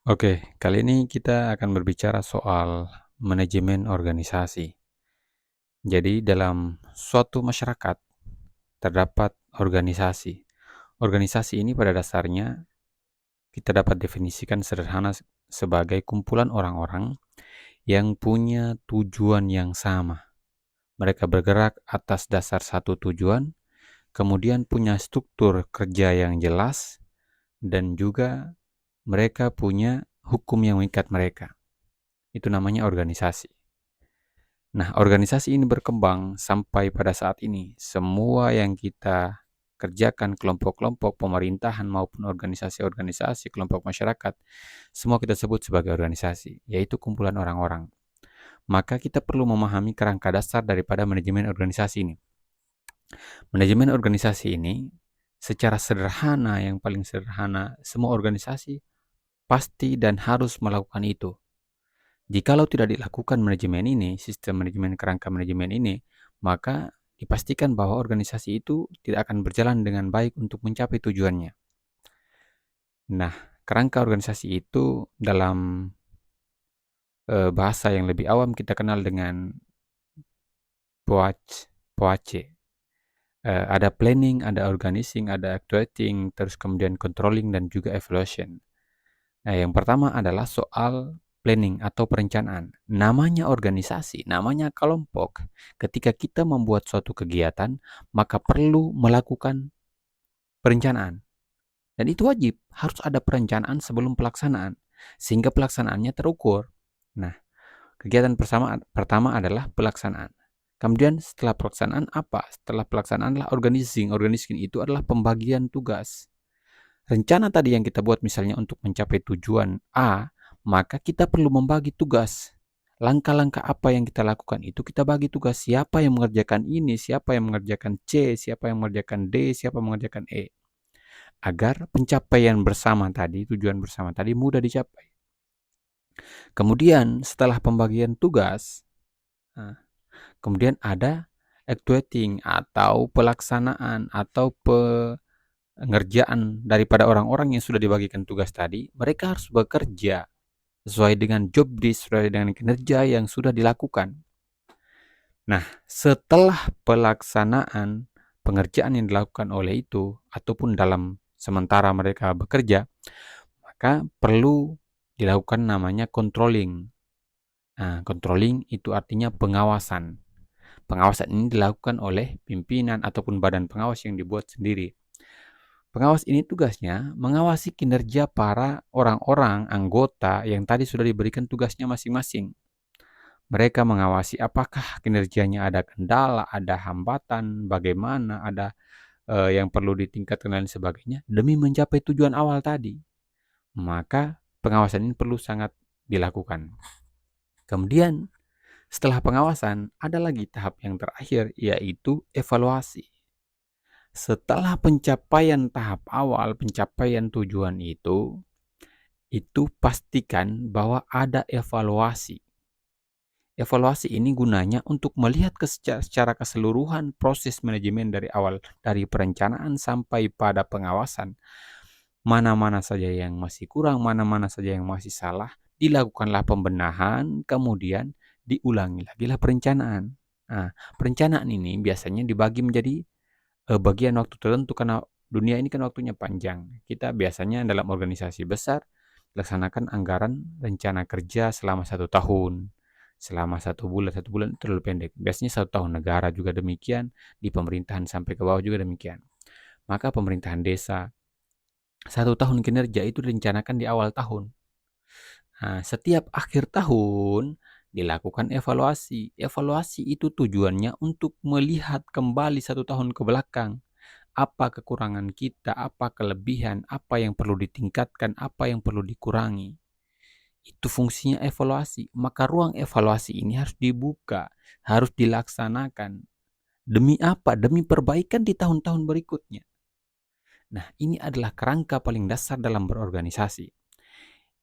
Oke, kali ini kita akan berbicara soal manajemen organisasi. Jadi, dalam suatu masyarakat terdapat organisasi. Organisasi ini pada dasarnya kita dapat definisikan sederhana sebagai kumpulan orang-orang yang punya tujuan yang sama. Mereka bergerak atas dasar satu tujuan, kemudian punya struktur kerja yang jelas, dan juga mereka punya hukum yang mengikat mereka. Itu namanya organisasi. Nah, organisasi ini berkembang sampai pada saat ini. Semua yang kita kerjakan, kelompok-kelompok pemerintahan maupun organisasi-organisasi, kelompok masyarakat, semua kita sebut sebagai organisasi, yaitu kumpulan orang-orang. Maka kita perlu memahami kerangka dasar daripada manajemen organisasi ini. Manajemen organisasi ini secara sederhana, yang paling sederhana, semua organisasi pasti dan harus melakukan itu. Jikalau tidak dilakukan manajemen ini, sistem manajemen kerangka manajemen ini, maka dipastikan bahwa organisasi itu tidak akan berjalan dengan baik untuk mencapai tujuannya. Nah, kerangka organisasi itu dalam bahasa yang lebih awam kita kenal dengan POAC. Ada planning, ada organizing, ada actuating, terus kemudian controlling, dan juga evaluation. Nah, yang pertama adalah soal planning atau perencanaan. Namanya organisasi, namanya kelompok. Ketika kita membuat suatu kegiatan, maka perlu melakukan perencanaan. Dan itu wajib, harus ada perencanaan sebelum pelaksanaan, sehingga pelaksanaannya terukur. Nah, kegiatan pertama adalah pelaksanaan. Kemudian setelah pelaksanaan apa? Setelah pelaksanaan adalah organizing. Organizing itu adalah pembagian tugas. Rencana tadi yang kita buat misalnya untuk mencapai tujuan A, maka kita perlu membagi tugas. Langkah-langkah apa yang kita lakukan itu kita bagi tugas. Siapa yang mengerjakan ini, siapa yang mengerjakan C, siapa yang mengerjakan D, siapa yang mengerjakan E. Agar pencapaian bersama tadi, tujuan bersama tadi mudah dicapai. Kemudian setelah pembagian tugas, kemudian ada actuating atau pelaksanaan atau pengerjaan daripada orang-orang yang sudah dibagikan tugas tadi. Mereka harus bekerja sesuai dengan job desk, sesuai dengan kinerja yang sudah dilakukan. Nah, setelah pelaksanaan pengerjaan yang dilakukan oleh itu, ataupun dalam sementara mereka bekerja, maka perlu dilakukan namanya controlling. Nah, controlling itu artinya pengawasan. Pengawasan ini dilakukan oleh pimpinan ataupun badan pengawas yang dibuat sendiri. Pengawas ini tugasnya mengawasi kinerja para orang-orang anggota yang tadi sudah diberikan tugasnya masing-masing. Mereka mengawasi apakah kinerjanya ada kendala, ada hambatan, bagaimana, ada yang perlu ditingkatkan dan sebagainya demi mencapai tujuan awal tadi. Maka pengawasan ini perlu sangat dilakukan. Kemudian setelah pengawasan ada lagi tahap yang terakhir, yaitu evaluasi. Setelah pencapaian tahap awal, pencapaian tujuan itu pastikan bahwa ada evaluasi. Evaluasi ini gunanya untuk melihat secara keseluruhan proses manajemen dari awal, dari perencanaan sampai pada pengawasan. Mana-mana saja yang masih kurang, mana-mana saja yang masih salah, dilakukanlah pembenahan, kemudian diulangi lagi lah perencanaan. Nah, perencanaan ini biasanya dibagi menjadi bagian waktu tertentu karena dunia ini kan waktunya panjang. Kita biasanya dalam organisasi besar laksanakan anggaran rencana kerja selama 1 tahun. Selama 1 bulan itu terlalu pendek. Biasanya 1 tahun. Negara juga demikian, di pemerintahan sampai ke bawah juga demikian. Maka pemerintahan desa 1 tahun kinerja itu direncanakan di awal tahun. Nah, setiap akhir tahun dilakukan evaluasi. Evaluasi itu tujuannya untuk melihat kembali 1 tahun ke belakang. Apa kekurangan kita, apa kelebihan, apa yang perlu ditingkatkan, apa yang perlu dikurangi. Itu fungsinya evaluasi. Maka ruang evaluasi ini harus dibuka, harus dilaksanakan. Demi apa? Demi perbaikan di tahun-tahun berikutnya. Nah, ini adalah kerangka paling dasar dalam berorganisasi,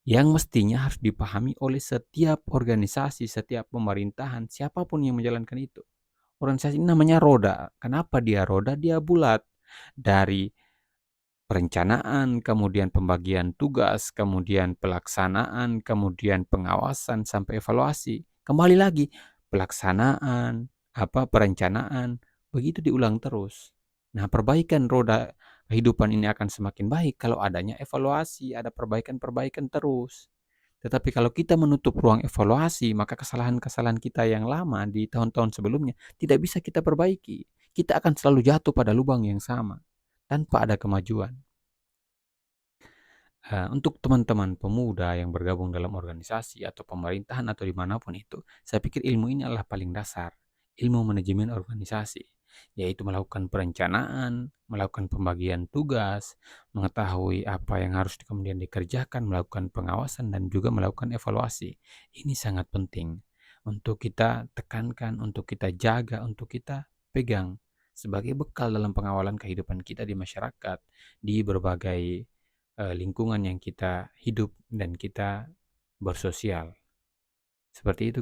yang mestinya harus dipahami oleh setiap organisasi, setiap pemerintahan, siapapun yang menjalankan itu. Organisasi ini namanya roda. Kenapa dia roda? Dia bulat. Dari perencanaan, kemudian pembagian tugas, kemudian pelaksanaan, kemudian pengawasan sampai evaluasi. Kembali lagi, pelaksanaan, perencanaan, begitu diulang terus. Nah, perbaikan roda kehidupan ini akan semakin baik kalau adanya evaluasi, ada perbaikan-perbaikan terus. Tetapi kalau kita menutup ruang evaluasi, maka kesalahan-kesalahan kita yang lama di tahun-tahun sebelumnya tidak bisa kita perbaiki. Kita akan selalu jatuh pada lubang yang sama tanpa ada kemajuan. Untuk teman-teman pemuda yang bergabung dalam organisasi atau pemerintahan atau dimanapun itu, saya pikir ilmu ini adalah paling dasar, ilmu manajemen organisasi, yaitu melakukan perencanaan, melakukan pembagian tugas, mengetahui apa yang harus kemudian dikerjakan, melakukan pengawasan, dan juga melakukan evaluasi. Ini sangat penting untuk kita tekankan, untuk kita jaga, untuk kita pegang sebagai bekal dalam pengawalan kehidupan kita di masyarakat, di berbagai lingkungan yang kita hidup dan kita bersosial. Seperti itu.